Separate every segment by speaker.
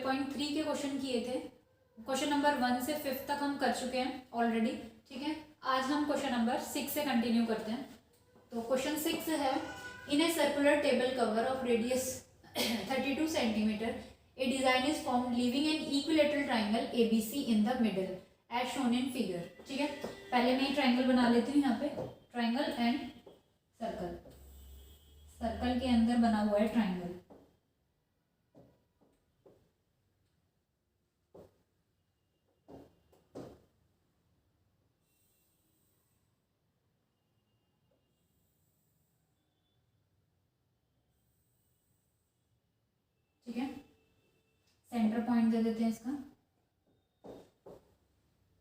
Speaker 1: 5.3 के क्वेश्चन किए थे। क्वेश्चन नंबर 1 से 5 तक हम कर चुके हैं ऑलरेडी, ठीक है। आज हम क्वेश्चन नंबर 6 से कंटिन्यू करते हैं। तो क्वेश्चन 6 है, in a circular table cover of radius 32 centimetre a design is form leaving an equilateral triangle ABC in the middle as shown in figure, ठीक है। पहले मैं ट्राइंगल बना लेती हूँ। यहाँ पे ट्राइंगल एंड सर्कल, सर्कल के अंदर बना हुआ है ट्राइंगल। ठीक है, सेंटर पॉइंट दे देते हैं इसका,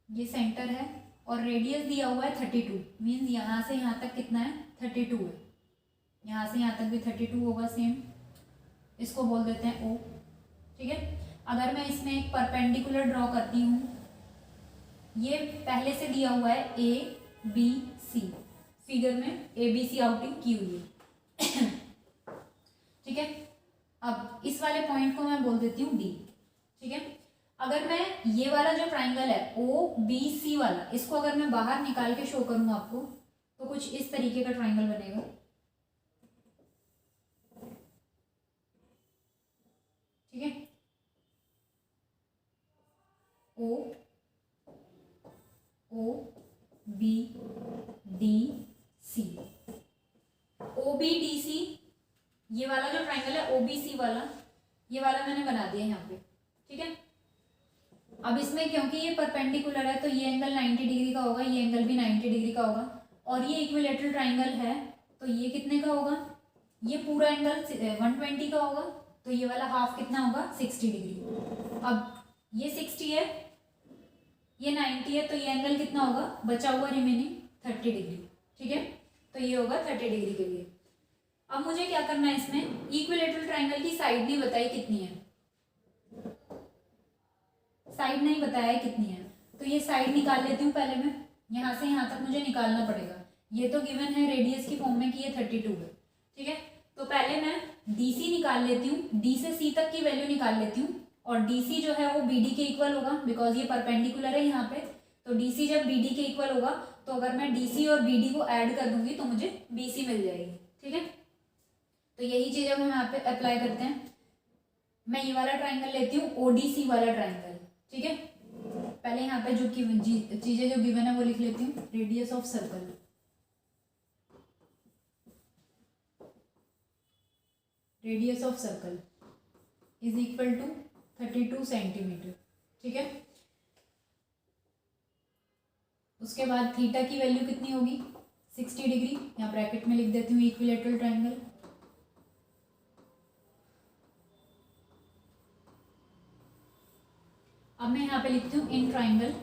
Speaker 1: ये सेंटर है और रेडियस दिया हुआ है 32, मीन्स यहाँ से यहाँ तक कितना है 32 है, यहाँ से यहाँ तक भी 32 होगा सेम, इसको बोल देते हैं O, ठीक है। अगर मैं इसमें एक परपेंडिकुलर ड्रॉ करती हूँ, ये पहले से दिया हुआ है ABC, फिगर में ABC आउटिंग की हुई है ठीक है। अब इस वाले पॉइंट को मैं बोल देती हूँ D, ठीक है। अगर मैं ये वाला जो ट्राइंगल है OBC वाला, इसको अगर मैं बाहर निकाल के शो करूँ आपको, तो कुछ इस तरीके का ट्राइंगल बनेगा, ठीक है। OBDC, OBDC, ये वाला जो ट्राइंगल है OBC वाला, ये वाला मैंने बना दिया यहाँ पे, ठीक है। अब इसमें क्योंकि ये परपेंडिकुलर है तो ये एंगल 90 डिग्री का होगा, ये एंगल भी 90 डिग्री का होगा, और ये इक्विलेटरल ट्राइंगल है तो ये कितने का होगा, ये पूरा एंगल 120 का होगा, तो ये वाला हाफ कितना होगा 60 डिग्री। अब ये 60 है, ये 90 है, तो ये एंगल कितना होगा, बचा हुआ रिमेनिंग 30 डिग्री, ठीक है। तो ये होगा 30 डिग्री के लिए। अब मुझे क्या करना है, इसमें इक्विलेटरल ट्राइंगल की साइड नहीं बताई कितनी है, साइड नहीं बताया है कितनी है, तो ये साइड निकाल लेती हूँ पहले मैं, यहाँ से यहाँ तक मुझे निकालना पड़ेगा। ये तो गिवन है रेडियस की फॉर्म में कि ये 32 है, ठीक है। तो पहले मैं DC निकाल लेती हूँ, D से C तक की वैल्यू निकाल लेती हूँ, और DC जो है वो BD के इक्वल होगा, बिकॉज ये परपेंडिकुलर है यहाँ पे, तो DC जब BD के इक्वल होगा, तो अगर मैं DC और BD को ऐड कर दूंगी तो मुझे BC मिल जाएगी, ठीक है। तो यही चीज़ अब हम यहाँ पे अप्लाई करते हैं। मैं ये वाला ट्राइंगल लेती हूँ, ODC वाला ट्राइंगल, ठीक है। पहले यहाँ पे जो चीजें जो गिवन है वो लिख लेती हूँ। Radius of circle, radius of circle is equal to 32 centimetre, ठीक है। उसके बाद थीटा की वैल्यू कितनी होगी 60 डिग्री, यहाँ ब्रैकेट में लिख देती हूँ इक्विलेटरल ट्राइंगल। अब मैं यहाँ पे लिखती हूँ in triangle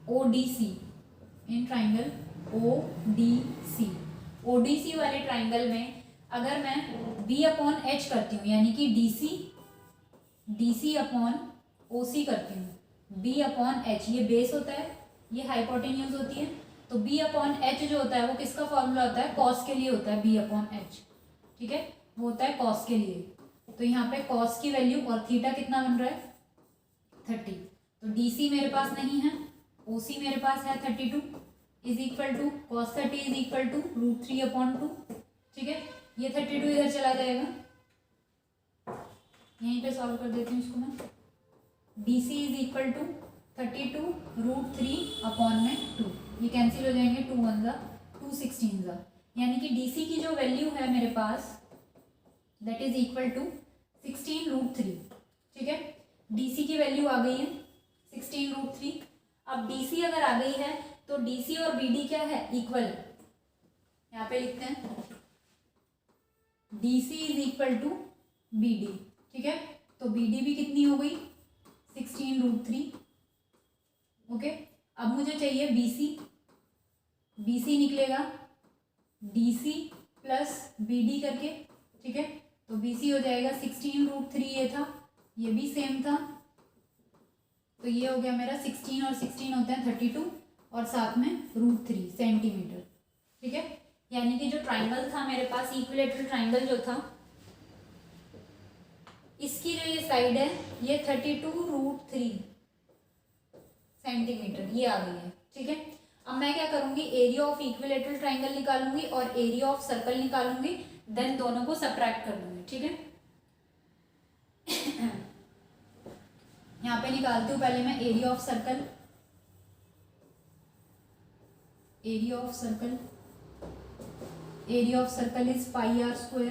Speaker 1: ODC, in triangle ODC वाले ट्राइंगल में अगर मैं B/H करती हूँ, यानी कि DC अपॉन OC करती हूँ, B/H ये बेस होता है, ये हाइपोटेन्यूज होती है, तो B/H जो होता है वो किसका फॉर्मूला होता है, कॉस के लिए होता है B/H, ठीक है, वो होता है कॉस के लिए। तो यहाँ पे कॉस की वैल्यू और थीटा कितना बन रहा है 30, तो DC मेरे पास नहीं है, OC मेरे पास है 32, is equal to cos 30 is equal to √3/2, ठीक है। ये 32 इधर चला जाएगा, यहीं पे सॉल्व कर देती हूँ इसको मैं। DC इज इक्वल टू 32 √3/2, ये कैंसिल हो जाएंगे, 2 1 जा 2 16 जा, यानी कि DC की जो वैल्यू है मेरे पास दैट इज इक्वल टू 16√3, ठीक है। DC की वैल्यू आ गई है 16√3। अब DC अगर आ गई है तो DC और BD क्या है, इक्वल है, यहाँ पे लिखते हैं DC is equal to BD, ठीक है। तो BD भी कितनी हो गई 16√3, ओके। अब मुझे चाहिए BC निकलेगा DC प्लस BD करके, ठीक है। तो BC हो जाएगा 16√3, ये था, ये भी सेम था, तो ये हो गया मेरा 16 और 16 होते हैं 32, और साथ में √3 सेंटीमीटर, ठीक है। यानी कि जो ट्राइंगल था मेरे पास, इक्विलेटरल ट्राइंगल जो था इसकी जो ये साइड है ये 32√3 सेंटीमीटर ये आ गई है, ठीक है। अब मैं क्या करूंगी, एरिया ऑफ इक्विलेटरल ट्राइंगल निकालूंगी और एरिया ऑफ सर्कल निकालूंगी, देन दोनों को सबट्रैक्ट कर दूंगी, ठीक है। यहाँ पे निकालती हूँ पहले मैं area of circle. Area of circle is πr²,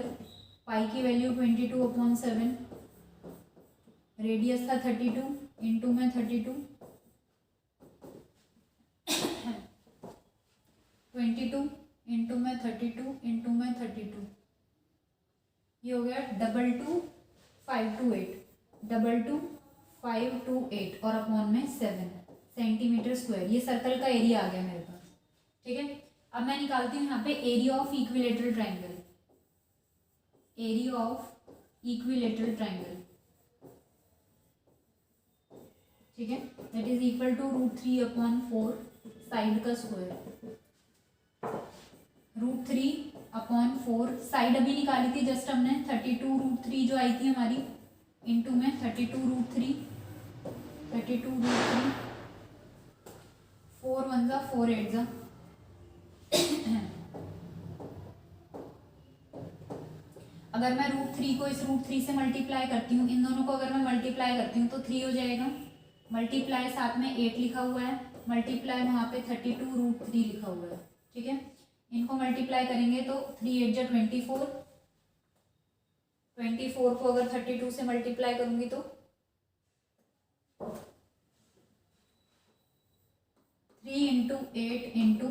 Speaker 1: पाई की वैल्यू 22/7, रेडियस था 32, इंटू में 32, 22 इंटू में 32 इंटू में 32, ये हो गया 22,528 और अपॉन में 7 सेंटीमीटर स्क्वायर। ये सर्कल का एरिया आ गया मेरे पास, ठीक है। अब मैं निकालती हूँ यहाँ पे area of equilateral triangle. Area of equilateral triangle, ठीक है, that is equal to √3/4 side का स्क्वायर। √3/4 साइड अभी निकाली थी जस्ट हमने, 32√3 जो आई थी हमारी, इंटू में 32√3, 4 1 जा 4 8 जा अगर मैं √3 को इस √3 से मल्टीप्लाई करती हूँ, इन दोनों को अगर मैं मल्टीप्लाई करती हूँ तो 3 हो जाएगा, मल्टीप्लाई साथ में 8 लिखा हुआ है, मल्टीप्लाई वहाँ पे 32√3 लिखा हुआ है, ठीक है। इनको मल्टीप्लाई करेंगे तो 3 8 जा 24, 24 को अगर 32 से मल्टीप्लाई करूंगी तो 3 इंटू 8 इंटू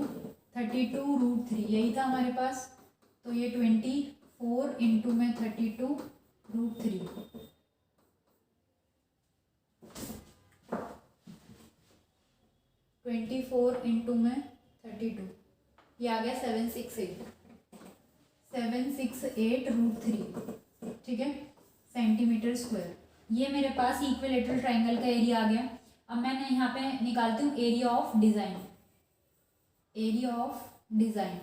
Speaker 1: 32√3 यही था हमारे पास, तो ये 24 इंटू में 32√3, 24 इंटू में 32, ये आ गया 768√3, ठीक है, सेंटीमीटर स्क्वायर। ये मेरे पास इक्विलेटरल ट्राइंगल का एरिया आ गया। अब मैं यहाँ पे निकालती हूँ area of design. Area of design,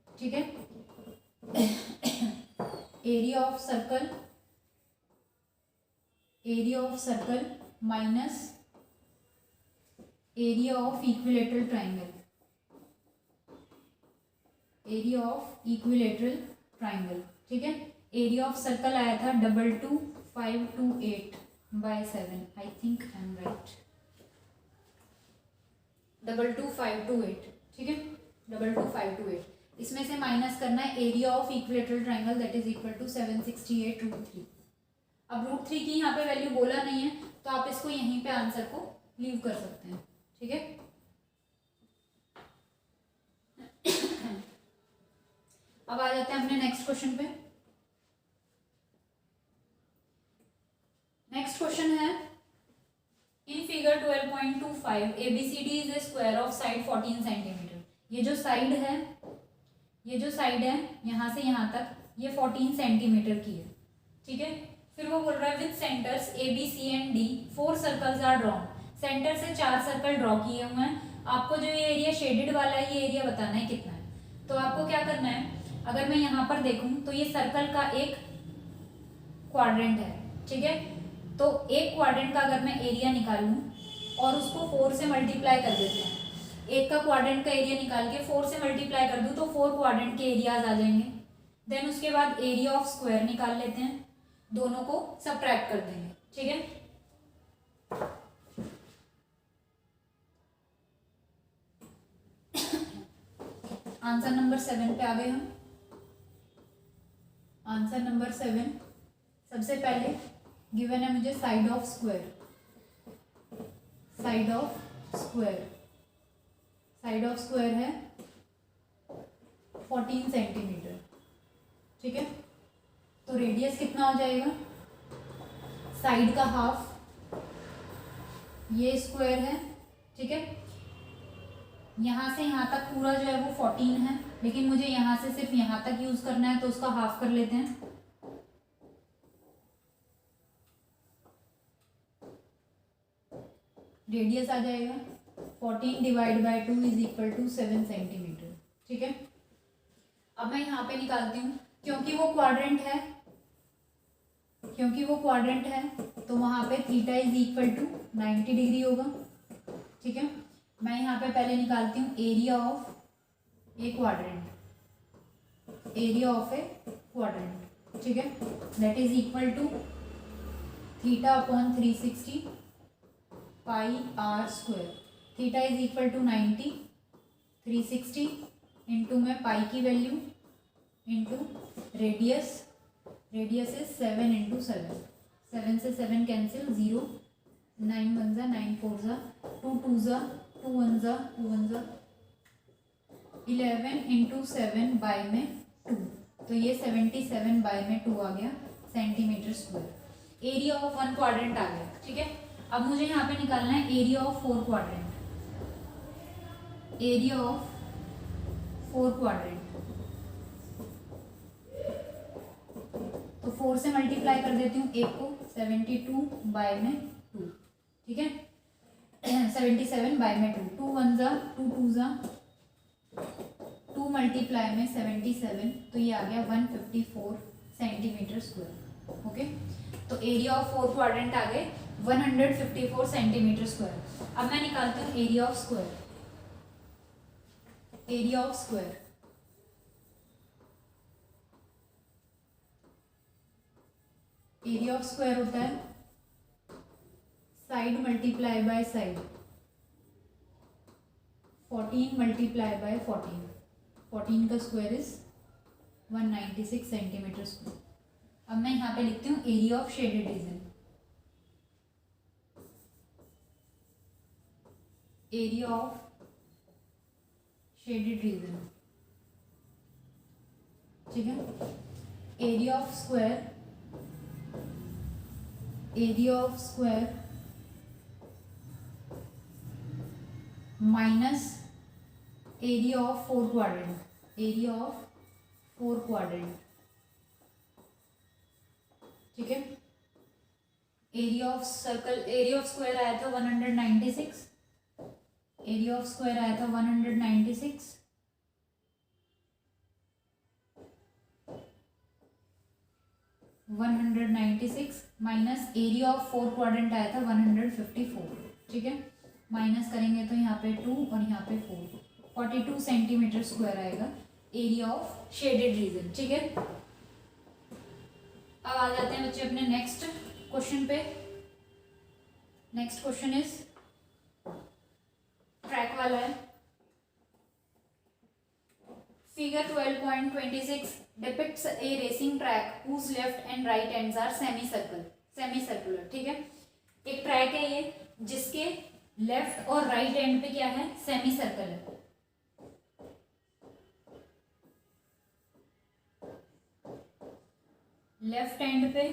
Speaker 1: ठीक है। Area of circle, area of circle minus area of equilateral triangle, area of equilateral triangle, ठीक है। एरिया ऑफ सर्कल आया था 22,528/7, I think I am right, 22,528, ठीक है, 22,528। इसमें से माइनस करना है area of equilateral triangle, that is equal to 768√3। अब √3 की यहाँ पे वैल्यू बोला नहीं है तो आप इसको यहीं पे आंसर को लीव कर सकते हैं, ठीक है। अब आ जाते हैं अपने नेक्स्ट क्वेश्चन पे। नेक्स्ट क्वेश्चन है, in figure 12.25 ABCD is a square of side 14 centimetre. ये जो साइड है यहाँ से यहाँ तक ये 14 सेंटीमीटर की है, ठीक है। फिर वो बोल रहा है with centres ABC and D 4 circles are drawn. Centre से 4 सर्कल ड्रॉ किए हुए हैं। आपको जो ये एरिया शेडेड वाला है ये एरिया बताना है कितना है। तो आपको क्या करना है, अगर मैं यहाँ पर देखूँ तो ये सर्कल का एक क्वाड्रेंट है, ठीक है। तो एक क्वाड्रेंट का अगर मैं एरिया निकालूं और उसको 4 से मल्टीप्लाई कर देते हैं, एक का क्वाड्रेंट का एरिया निकाल के 4 से मल्टीप्लाई कर दूं तो 4 क्वाड्रेंट के एरियाज आ जाएंगे। देन उसके बाद एरिया ऑफ स्क्वायर निकाल लेते हैं, दोनों को सबट्रैक्ट कर देंगे, ठीक है। आंसर नंबर 7 पे आ गए हम। आंसर नंबर 7, सबसे पहले गिवन है मुझे side of square. Side of square, side of square है 14 सेंटीमीटर, ठीक है। तो रेडियस कितना हो जाएगा, साइड का हाफ, ये स्क्वायर है, ठीक है। यहाँ से यहाँ तक पूरा जो है वो 14 है, लेकिन मुझे यहाँ से सिर्फ यहाँ तक यूज करना है तो उसका हाफ कर लेते हैं। रेडियस आ जाएगा 14 divide by 2 is equal to 7 centimetre, ठीक है। अब मैं यहाँ पे निकालती हूँ, क्योंकि वो क्वाड्रेंट है क्योंकि वो क्वाड्रेंट है तो वहाँ पे theta is equal to 90 degree होगा। ठीक है, मैं यहाँ पे पहले निकालती हूँ area of a quadrant, area of a quadrant. ठीक है, that is equal to theta upon 360 pi r square. Theta is equal to 90, 360 into में पाई की value into radius, radius is 7 into 7, 7 से 7 कैंसिल, 0, 9 1 जा 9 4 जा 2 2 जा 2 1 जा 2 1 जा 11 इंटू 7 बाय में 2, तो ये 77 बाय में 2 आ गया centimetre square. Area of one quadrant आ गया। ठीक है, अब मुझे यहाँ पे निकालना है area of 4 quadrant, area of 4 quadrant. तो 4 से मल्टीप्लाई कर देती हूँ एक को, 72 बाय में 2। ठीक है, 77 बाय में 2, 2 1 जा 2 2 जा 2 मल्टीप्लाई में 77, तो ये आ गया 154 सेंटीमीटर स्क्वायर। ओके, तो एरिया ऑफ 4 क्वाड्रेंट आ गए 154 सेंटीमीटर स्क्वायर। अब मैं निकालती हूँ area of square, area of square. Area of square होता है side multiply by side, 14 multiply by 14, 14 का स्क्वायर इज 196 सेंटीमीटर स्क्वायर। अब मैं यहाँ पे लिखती हूँ area of shaded region, area of shaded region. ठीक है, area of square, area of square minus area of 4 quadrant, area of 4 quadrant. ठीक है, area of circle, area of square आया था 196, एरिया ऑफ स्क्वायर आया था 196, माइनस एरिया ऑफ 4 क्वाड्रेंट आया था 154। ठीक है, माइनस करेंगे तो यहाँ पे 2 और यहाँ पे 4, 42 सेंटीमीटर स्क्वायर आएगा एरिया ऑफ शेडेड रीजन। ठीक है, अब आ जाते हैं बच्चे अपने नेक्स्ट क्वेश्चन पे। नेक्स्ट क्वेश्चन इज ट्रैक वाला है। Figure 12.26 depicts a racing track whose left and right ends are semicircular। ठीक है, एक ट्रैक है ये जिसके लेफ्ट और राइट एंड पे क्या है, सेमी सर्कल है। लेफ्ट एंड पे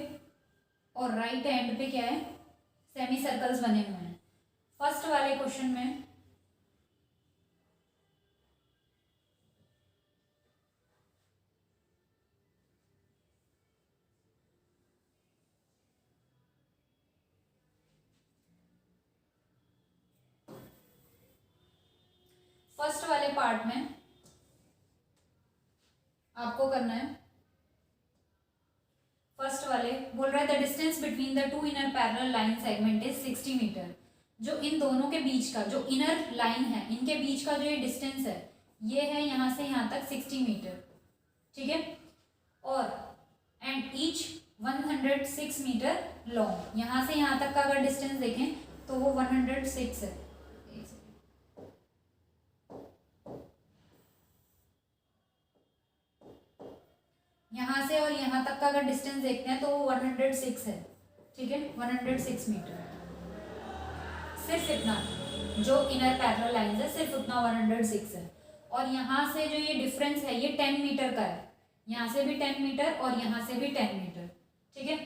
Speaker 1: और राइट एंड पे क्या है, सेमी सर्कल्स बने हुए हैं। फर्स्ट वाले क्वेश्चन में फर्स्ट वाले पार्ट में आपको करना है, फर्स्ट वाले बोल रहा है the distance between the two inner parallel line segment is 60 metre. जो इन दोनों के बीच का जो इनर लाइन है, इनके बीच का जो ये डिस्टेंस है ये है यहाँ से यहाँ तक 60 मीटर। ठीक है, और एंड ईच 106 मीटर लॉन्ग। यहाँ से यहाँ तक का अगर डिस्टेंस देखें तो वो 106 है। यहाँ से और यहाँ तक का अगर डिस्टेंस देखते हैं तो वो 106 है। ठीक है, 106 मीटर, सिर्फ इतना जो इनर पैरेलल लाइंस है सिर्फ उतना 106 है। और यहाँ से जो ये डिफरेंस है ये 10 मीटर का है, यहाँ से भी 10 मीटर और यहाँ से भी 10 मीटर। ठीक है,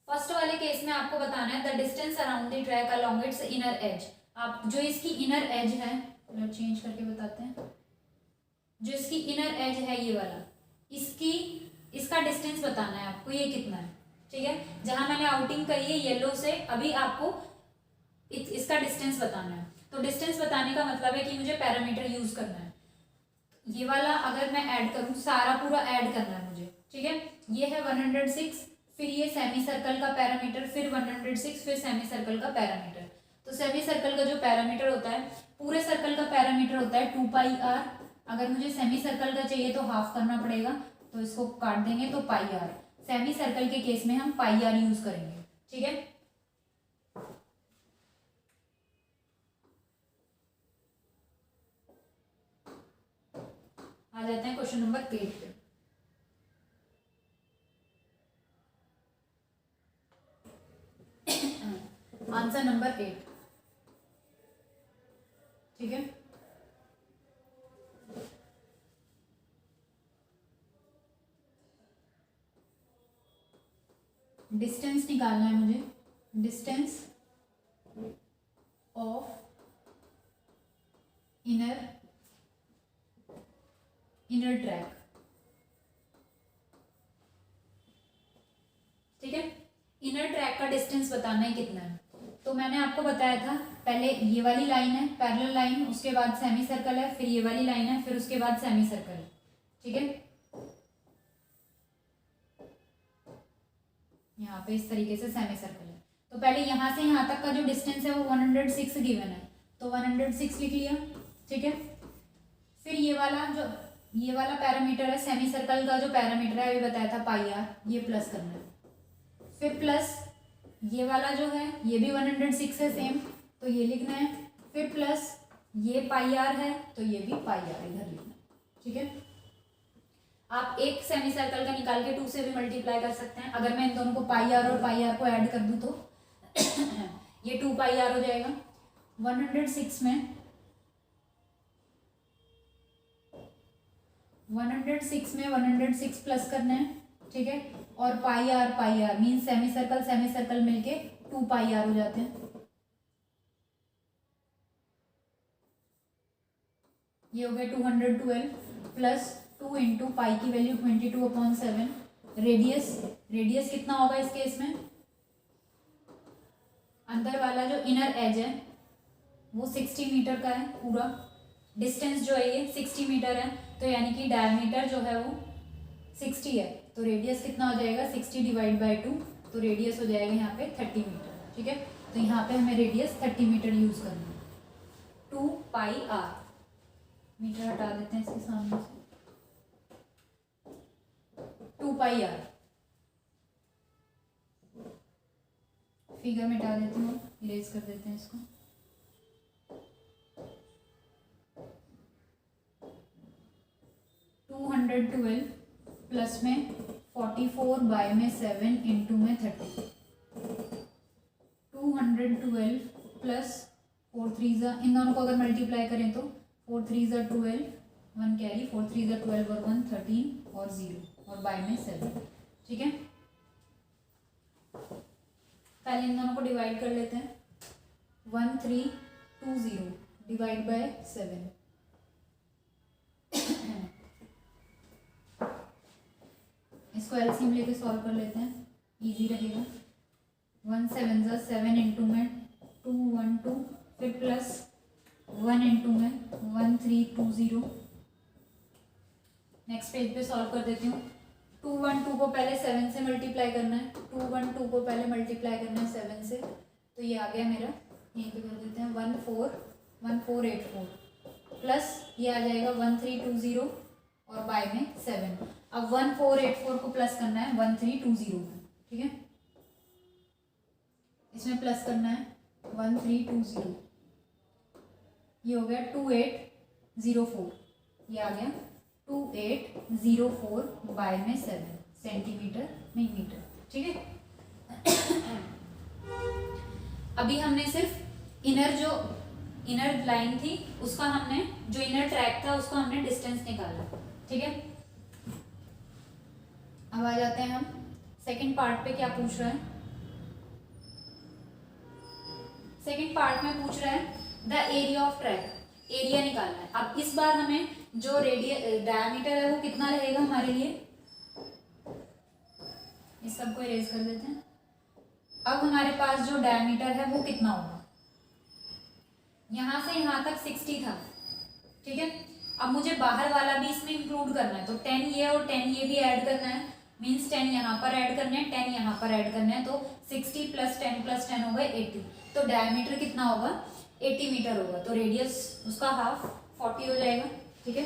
Speaker 1: फर्स्ट वाले केस में आपको बताना है the distance around the track along it's inner as. आप जो इसकी इनर एज है, चेंज करके बताते हैं, जो इसकी इनर एज है ये वाला, इसका डिस्टेंस बताना है आपको, ये कितना है। ठीक है, जहां मैंने आउटिंग करी है येलो से, अभी आपको इसका डिस्टेंस बताना है। तो डिस्टेंस बताने का मतलब है कि मुझे पैरामीटर यूज करना है। ये वाला अगर मैं ऐड करूं, सारा पूरा ऐड करना है मुझे। ठीक है, ये है 106, फिर ये सेमी सर्कल का पैरामीटर, फिर 106, फिर सेमी सर्कल का पैरामीटर। तो सेमी सर्कल का जो पैरामीटर होता है, पूरे सर्कल का पैरामीटर होता है 2πr। अगर मुझे सेमी सर्कल का चाहिए तो हाफ करना पड़ेगा, तो इसको काट देंगे तो πr। सेमी सर्कल के केस में हम πr यूज करेंगे, ठीक है। आ जाते हैं क्वेश्चन नंबर 8 पे। आंसर नंबर 8, ठीक है। डिस्टेंस निकालना है मुझे, डिस्टेंस ऑफ इनर ट्रैक, ठीक है। इनर ट्रैक का डिस्टेंस बताना है कितना है। तो मैंने आपको बताया था, पहले ये वाली लाइन है पैरेलल लाइन, उसके बाद सेमी सर्कल है, फिर ये वाली लाइन है, फिर उसके बाद सेमी सर्कल है, ठीक है। यहाँ पे इस तरीके से सेमी सर्कल है। तो पहले यहाँ से यहाँ तक का जो डिस्टेंस है वो 106 गिवन है, तो 106 लिख लिया, ठीक है। फिर ये वाला पैरामीटर है सेमी सर्कल का, जो पैरामीटर है अभी बताया था πr, ये प्लस करना है। फिर प्लस ये वाला जो है ये भी 106 है सेम, तो ये लिखना है। फिर प्लस ये πr है, तो ये भी πr इधर लिखना है, ठीक है। आप एक सेमी सर्कल का निकाल के 2 से भी मल्टीप्लाई कर सकते हैं। अगर मैं इन दोनों को πr और πr को ऐड कर दूं तो ये 2πr हो जाएगा। 106 में 106 प्लस करना है, ठीक है। और πr मीन सेमी सर्कल मिलके 2πr हो जाते हैं। ये हो गया 212 प्लस 2 इंटू पाई की वैल्यू 22/7। रेडियस कितना होगा इस केस में, अंदर वाला जो इनर एज है वो 60 मीटर का है पूरा। डिस्टेंस जो है ये 60 मीटर है, तो यानी कि डायमीटर जो है वो 60 है, तो रेडियस कितना हो जाएगा 60 डिवाइड बाई 2, तो रेडियस हो जाएगा यहाँ पे 30 मीटर, ठीक है। तो यहाँ पे हमें रेडियस 30 मीटर यूज करना है। 2πr, मीटर हटा देते हैं इसके सामने से, 2πr फिगर मिटा देती हूँ, इरेज कर देते हैं इसको। 212 प्लस में 44 बाय में 7 इंटू में 30। 212 प्लस 4 3 इन दोनों को अगर मल्टीप्लाई करें तो 4 3 12, 1 कैरी, 4 3 12 और 1 13 और 0 और बाय में 7, ठीक है। पहले इन दोनों को डिवाइड कर लेते हैं। 1320 डिवाइड बाय 7, इसको एलसीएम लेके सॉल्व कर लेते हैं, इजी रहेगा। 1 7 7 इंटू में 2 1 2, फिर प्लस 1 इंटू में 1320। नेक्स्ट पेज पे सॉल्व कर देती हूँ। 212 को पहले 7 से मल्टीप्लाई करना है, 212 को पहले मल्टीप्लाई करना है 7 से, तो ये आ गया मेरा, यहीं पे कर देते हैं 1484 प्लस ये आ जाएगा 1320 और बाय में 7। अब 1484 को प्लस करना है 1320 में, ठीक है। इसमें प्लस करना है 1320, ये हो गया 2804, ये आ गया 2804 बाय में 7 सेंटीमीटर नहीं मीटर, ठीक है। अभी हमने सिर्फ इनर लाइन थी उसका हमने, जो इनर ट्रैक था उसका हमने डिस्टेंस निकाला, ठीक है। अब आ जाते हैं हम सेकंड पार्ट पे। क्या पूछ रहा है सेकंड पार्ट में? पूछ रहा है the area of track, area निकालना है। अब इस बार हमें जो डायमीटर है वो कितना रहेगा हमारे लिए, इस सबको इरेज कर देते हैं। अब हमारे पास जो डायमीटर है वो कितना होगा, यहां से यहां तक 60 था, ठीक है। अब मुझे बाहर वाला भी इसमें इंक्लूड करना है, तो 10 ये और 10 ये भी ऐड करना है, मीन्स 10 यहाँ पर ऐड करने हैं, 10 यहाँ पर ऐड करने हैं, तो 60 + 10 हो गए 80। तो डायमीटर कितना होगा, 80 मीटर होगा, तो रेडियस उसका हाफ 40 हो जाएगा। ठीक है,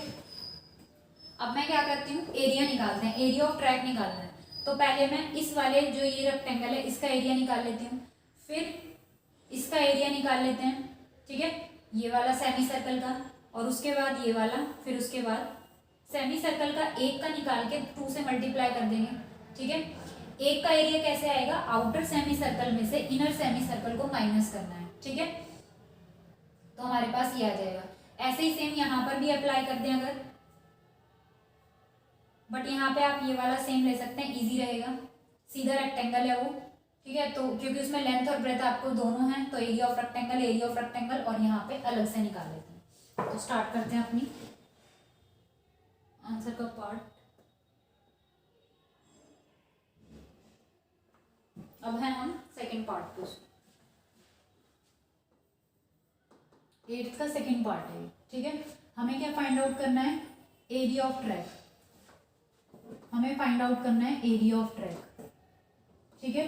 Speaker 1: अब मैं क्या करती हूँ, एरिया निकालते हैं, एरिया ऑफ ट्रैक निकालना है। तो पहले मैं इस वाले जो ये रेक्टेंगल है इसका एरिया निकाल लेती हूँ, फिर इसका एरिया निकाल लेते हैं। ठीक है, ये वाला सेमी सर्कल का, और उसके बाद ये वाला, फिर उसके बाद सेमी सर्कल का एक का निकाल के 2 से मल्टीप्लाई कर देंगे। ठीक है, एक का एरिया कैसे आएगा, आउटर सेमी सर्कल में से इनर सेमी सर्कल को माइनस करना है। ठीक है, तो हमारे पास ये आ जाएगा। ऐसे ही सेम यहाँ पर भी अप्लाई कर दें अगर, बट यहाँ पे आप ये वाला सेम ले सकते हैं, इजी रहेगा, सीधा रेक्टेंगल है वो। ठीक है, तो क्योंकि उसमें लेंथ और ब्रेथ आपको दोनों हैं, तो एरिया ऑफ रेक्टेंगल और यहाँ पे अलग से निकाल लेते हैं। तो स्टार्ट करते हैं अपनी आंसर का पार्ट। अब है हम सेकंड पार्ट पे, 8th का सेकंड पार्ट है। ठीक है, हमें क्या फाइंड आउट करना है, एरिया ऑफ ट्रैक, हमें फाइंड आउट करना है एरिया ऑफ ट्रैक। ठीक है,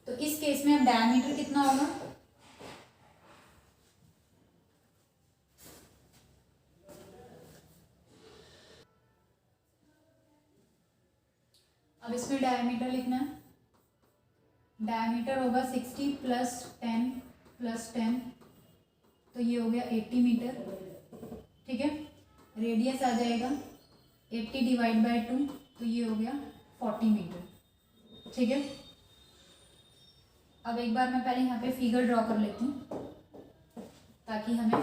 Speaker 1: तो इस केस में अब डायमीटर कितना होगा, अब इसमें डायमीटर लिखना है, डायमीटर होगा 60 + 10 तो ये हो गया 80 मीटर। ठीक है, रेडियस आ जाएगा 80/2 तो ये हो गया 40 मीटर। ठीक है, अब एक बार मैं पहले यहाँ पे फिगर ड्रॉ कर लेती हूँ ताकि हमें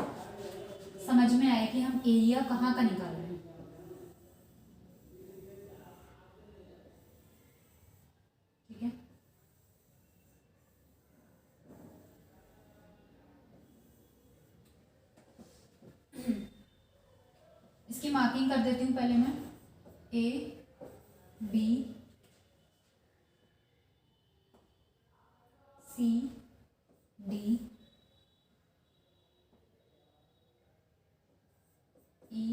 Speaker 1: समझ में आए कि हम एरिया कहाँ का निकाल रहे हैं। ठीक है, इसकी मार्किंग कर देती हूँ पहले मैं, A B C D E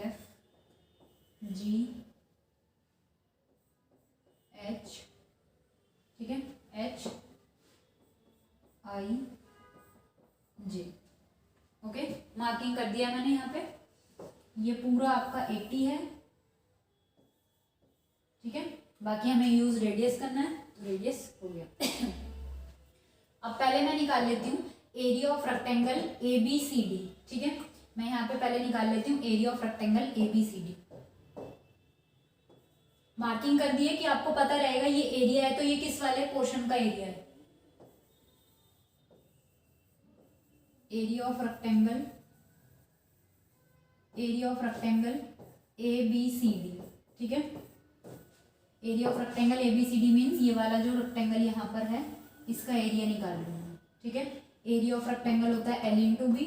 Speaker 1: F G H। ठीक है, H I J। Okay, marking कर दिया मैंने यहाँ पे, ये पूरा आपका 80 है। ठीक है, बाकी हमें यूज रेडियस करना है, तो रेडियस हो गया। अब पहले मैं निकाल लेती हूँ एरिया ऑफ रेक्टेंगल ABCD। ठीक है, मैं यहाँ पे पहले निकाल लेती हूँ area of rectangle ABCD। Marking कर दी है कि आपको पता रहेगा ये एरिया है, तो ये किस वाले पोर्शन का एरिया है, एरिया ऑफ रेक्टेंगल ABCD। ठीक है, area of rectangle ABCD means ये वाला जो रेक्टेंगल यहाँ पर है इसका एरिया निकाल रही हूँ। ठीक है, एरिया ऑफ रेक्टेंगल होता है L/B।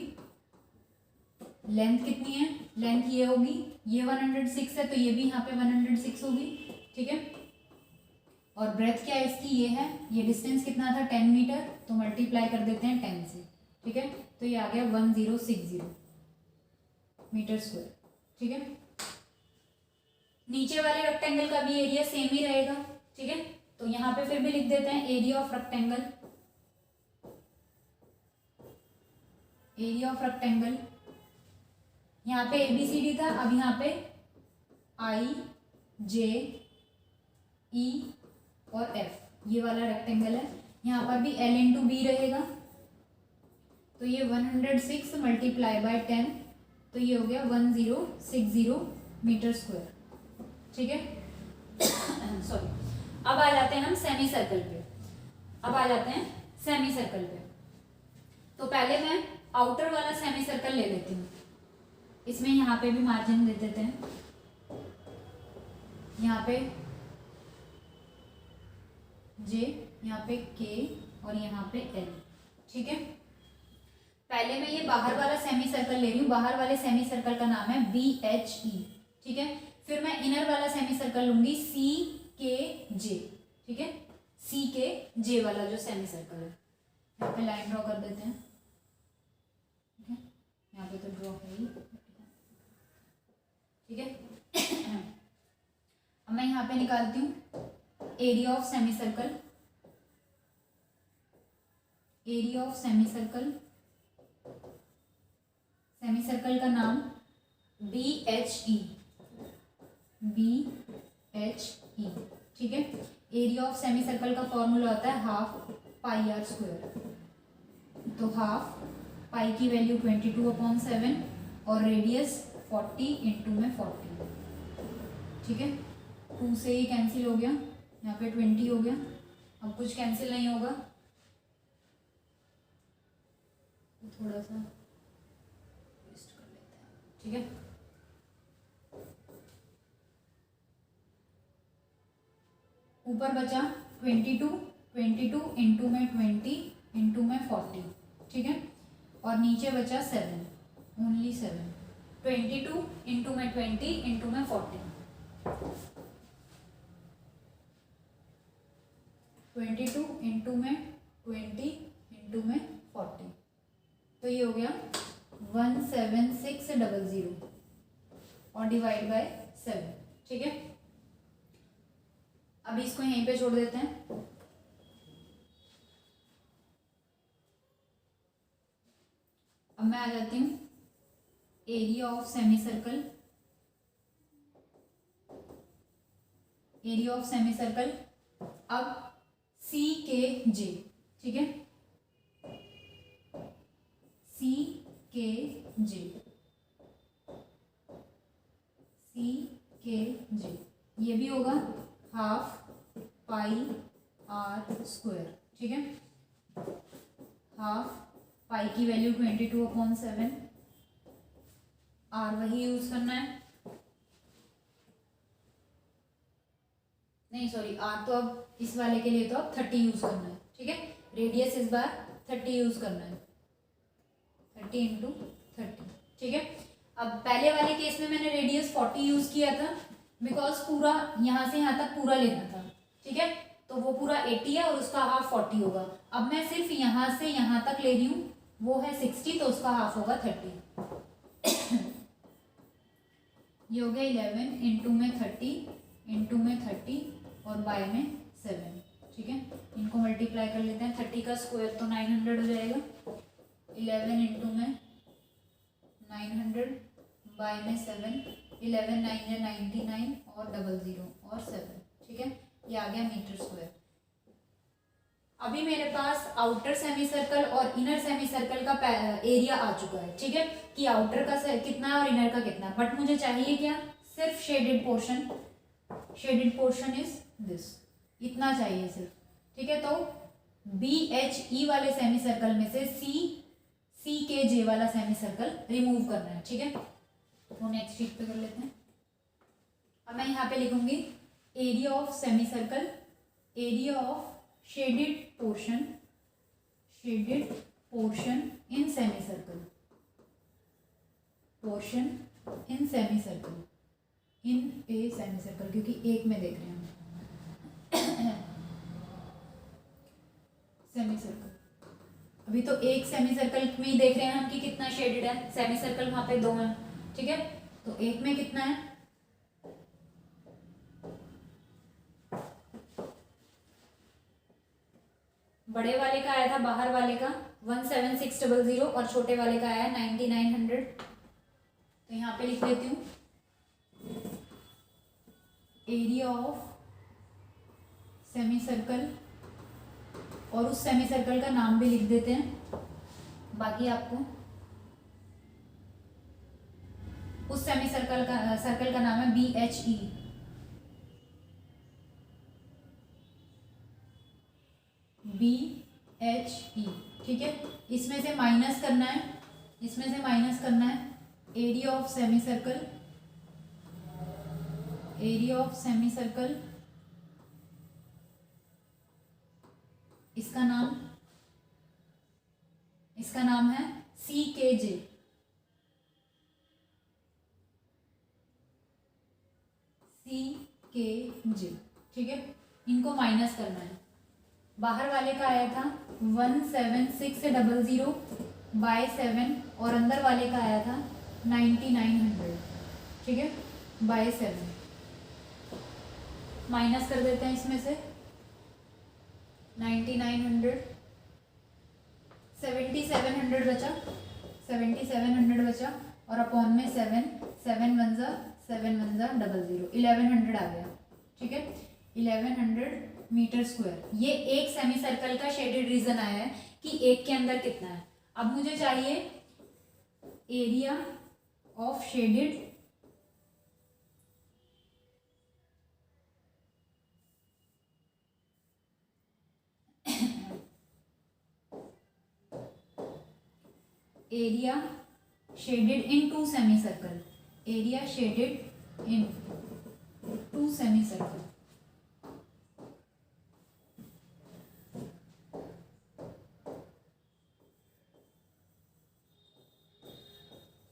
Speaker 1: लेंथ कितनी है, लेंथ ये होगी, ये 106 है तो ये भी यहाँ पे 106 होगी। ठीक है, और ब्रेथ क्या है इसकी, ये है, ये डिस्टेंस कितना था 10 मीटर, तो मल्टीप्लाई कर देते हैं 10 से। ठीक है, तो ये आ गया 1060 मीटर स्क्वायर। ठीक है, नीचे वाले रेक्टेंगल का भी एरिया सेम ही रहेगा। ठीक है, तो यहाँ पे फिर भी लिख देते हैं एरिया ऑफ रेक्टेंगल, यहाँ पे ABCD था, अब यहाँ पे I J E और F ये वाला रेक्टेंगल है, यहाँ पर भी L/B रहेगा, तो ये 106 × 10 तो ये हो गया 1060 मीटर स्क्वायर। ठीक है, सॉरी। अब आ जाते हैं हम सेमी सर्कल पे, तो पहले मैं आउटर वाला सेमी सर्कल ले लेती हूँ, इसमें यहाँ पे भी मार्जिन दे देते हैं, यहाँ पे J, यहाँ पे K और यहाँ पे L। ठीक है, पहले मैं ये बाहर वाला सेमी सर्कल ले रही हूँ, बाहर वाले सेमी सर्कल का नाम है BHE। ठीक है, फिर मैं इनर वाला सेमी सर्कल लूंगी CKJ। ठीक है, CKJ वाला जो सेमी सर्कल है, यहाँ पे लाइन ड्रॉ कर देते हैं। ठीक है, यहाँ पे तो ड्रॉ है ही। ठीक है। अब मैं यहाँ पे निकालती हूँ area of semi circle. Area of semi circle, semi circle का नाम BHE, BHE, ठीक है। एरिया ऑफ सेमी सर्कल का फॉर्मूला होता है हाफ पाई आर स्क्वायर। तो हाफ पाई की वैल्यू 22/7 और रेडियस 40 इंटू में 40, ठीक है। 2 से ही कैंसिल हो गया, यहाँ पे 20 हो गया। अब कुछ कैंसिल नहीं होगा, थोड़ा सा ट्विस्ट कर लेते हैं, ठीक है। ऊपर बचा 22 इंटू में 20 इंटू में 40, ठीक है। और नीचे बचा 7, ओनली 7। 22 इंटू में 20 इंटू में 40, 22 इंटू में 20 इंटू में 40, तो ये हो गया 17600 और डिवाइड बाय 7, ठीक है। अभी इसको यहीं पे छोड़ देते हैं। अब मैं आ जाती हूँ area of semi circle. Area of semi circle अब CKJ, ठीक है, CKJ, CKJ ये भी होगा हाफ पाई आर स्क्वायर, ठीक है। हाफ पाई की वैल्यू 22/7, आर वही यूज करना है, नहीं सॉरी, आर तो अब इस वाले के लिए तो अब 30 यूज करना है, ठीक है। रेडियस इस बार 30 यूज करना है, 30 इंटू 30, ठीक है। अब पहले वाले केस में मैंने रेडियस 40 यूज किया था, बिकॉज पूरा यहाँ से यहाँ तक पूरा लेना था, ठीक है। तो वो पूरा 80 है और उसका हाफ 40 होगा। अब मैं सिर्फ यहाँ से यहाँ तक ले रही हूँ, वो है 60, तो उसका हाफ होगा 30। ये हो गया 11 इंटू में 30 इंटू में 30 और बाय में 7, ठीक है। इनको मल्टीप्लाई कर लेते हैं, 30 का स्क्वायर तो 900 हो जाएगा, 11 इंटू में 900 बाय में 7, 11 9 या 99 और 00 और 7, ठीक है। ये आ गया मीटर स्क्वायर। अभी मेरे पास आउटर सेमी सर्कल और इनर सेमी सर्कल का एरिया आ चुका है, ठीक है, कि आउटर का कितना है और इनर का कितना है। बट मुझे चाहिए क्या, सिर्फ shaded portion. Shaded portion is this, इतना चाहिए सिर्फ, ठीक है। तो BHE वाले सेमी सर्कल में से CKJ वाला सेमी सर्कल रिमूव करना है, ठीक है। तो नेक्स्ट शीट पे कर लेते हैं। अब मैं यहाँ पे लिखूंगी area of semi circle, area of shaded portion in semi circle, portion in semi circle, in a semi circle, क्योंकि एक में देख रहे हैं हम सेमी सर्कल। अभी तो एक सेमी सर्कल में ही देख रहे हैं हम कि कितना शेडेड है, सेमी सर्कल वहां पे 2 है, ठीक है। तो एक में कितना है, बड़े वाले का आया था बाहर वाले का 17600 और छोटे वाले का आया 9900। तो यहाँ पे लिख देती हूँ एरिया ऑफ सेमी सर्कल, और उस सेमी सर्कल का नाम भी लिख देते हैं। बाकी आपको उस सेमी सर्कल का नाम है BHE, BHE, ठीक है। इसमें से माइनस करना है, इसमें से माइनस करना है area of semi circle, area of semi circle, इसका नाम है CKJ, CKJ, ठीक है। इनको माइनस करना है। बाहर वाले का आया था 17600 बाय 7 और अंदर वाले का आया था 9900, ठीक है। बाय 7 माइनस कर देते हैं इसमें से 9900 7700 बचा 7700 बचा और अपॉन में 7 7 1 ज़ा 7 1 ज़ा 00 1100 आ गया। ठीक है 1100 मीटर स्क्वायर। ये एक सेमी सर्कल का शेडेड रीजन आया है कि एक के अंदर कितना है। अब मुझे चाहिए area of shaded area shaded in two semi circle, area shaded in two semi circle.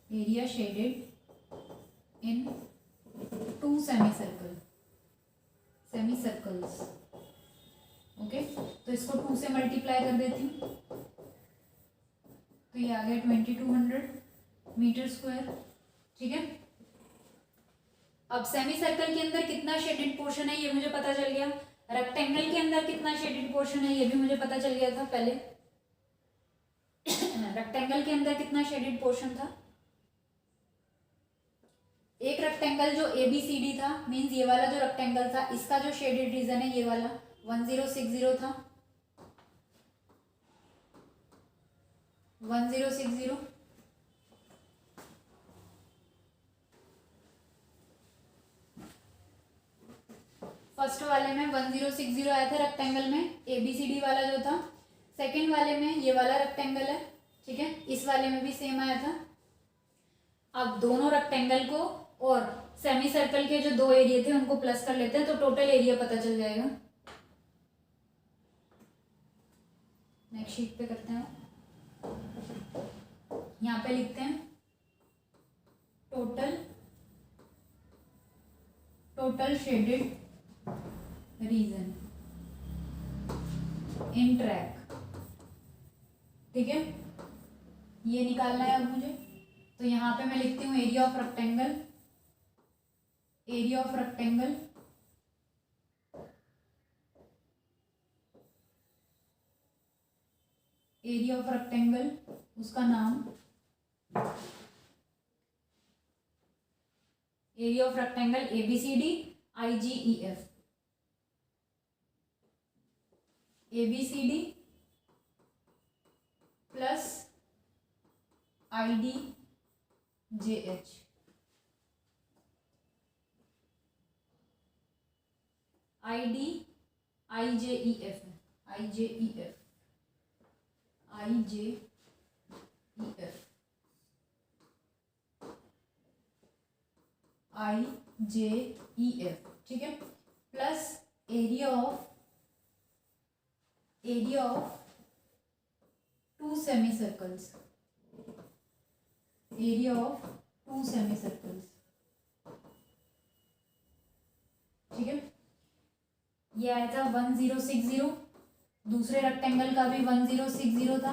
Speaker 1: Area shaded in two semi circles. Okay तो इसको 2 से मल्टीप्लाई कर देती हूँ तो ये आ गया 2200 मीटर स्क्वायर। ठीक है अब सेमी सर्कल के अंदर कितना शेडेड पोर्शन है ये मुझे पता चल गया। रेक्टेंगल के अंदर कितना शेडेड पोर्शन है ये भी मुझे पता चल गया था पहले। रेक्टेंगल के अंदर कितना शेडेड पोर्शन था। एक रेक्टेंगल जो ABCD था मींस ये वाला जो रेक्टेंगल था इसका जो शेडेड रीजन है ये वाला 1060 था 1060। फर्स्ट वाले में 1060 आया था रेक्टेंगल में ABCD वाला जो था। सेकंड वाले में ये वाला रेक्टेंगल है। ठीक है इस वाले में भी सेम आया था। अब दोनों रेक्टेंगल को और सेमी सर्कल के जो दो एरिया थे उनको प्लस कर लेते हैं तो टोटल एरिया पता चल जाएगा। नेक्स्ट शीट पे करते हैं यहाँ पे लिखते हैं टोटल शेडेड रीजन इन ट्रैक। ठीक है ये निकालना है अब मुझे तो यहाँ पे मैं लिखती हूँ एरिया ऑफ रेक्टेंगल उसका नाम area of rectangle ABCD IGEF ABCD plus IDJH IJEF ठीक है plus area of two semi circles ठीक है ये आया था 1060। दूसरे रेक्टेंगल का भी 1060 था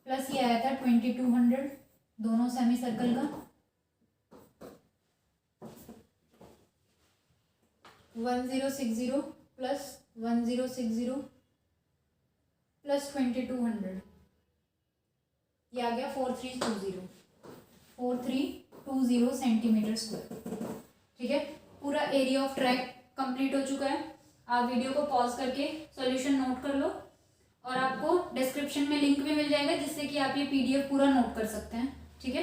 Speaker 1: प्लस ये आया था 2200 दोनों सेमी सर्कल का 1060 प्लस 1060 प्लस 2200 ये आ गया 4320 सेंटीमीटर स्क्वायर। ठीक है पूरा एरिया ऑफ ट्रैक कंप्लीट हो चुका है। आप वीडियो को पॉज करके सॉल्यूशन नोट कर लो और आपको डिस्क्रिप्शन में लिंक भी मिल जाएगा जिससे कि आप ये PDF पूरा नोट कर सकते हैं। ठीक है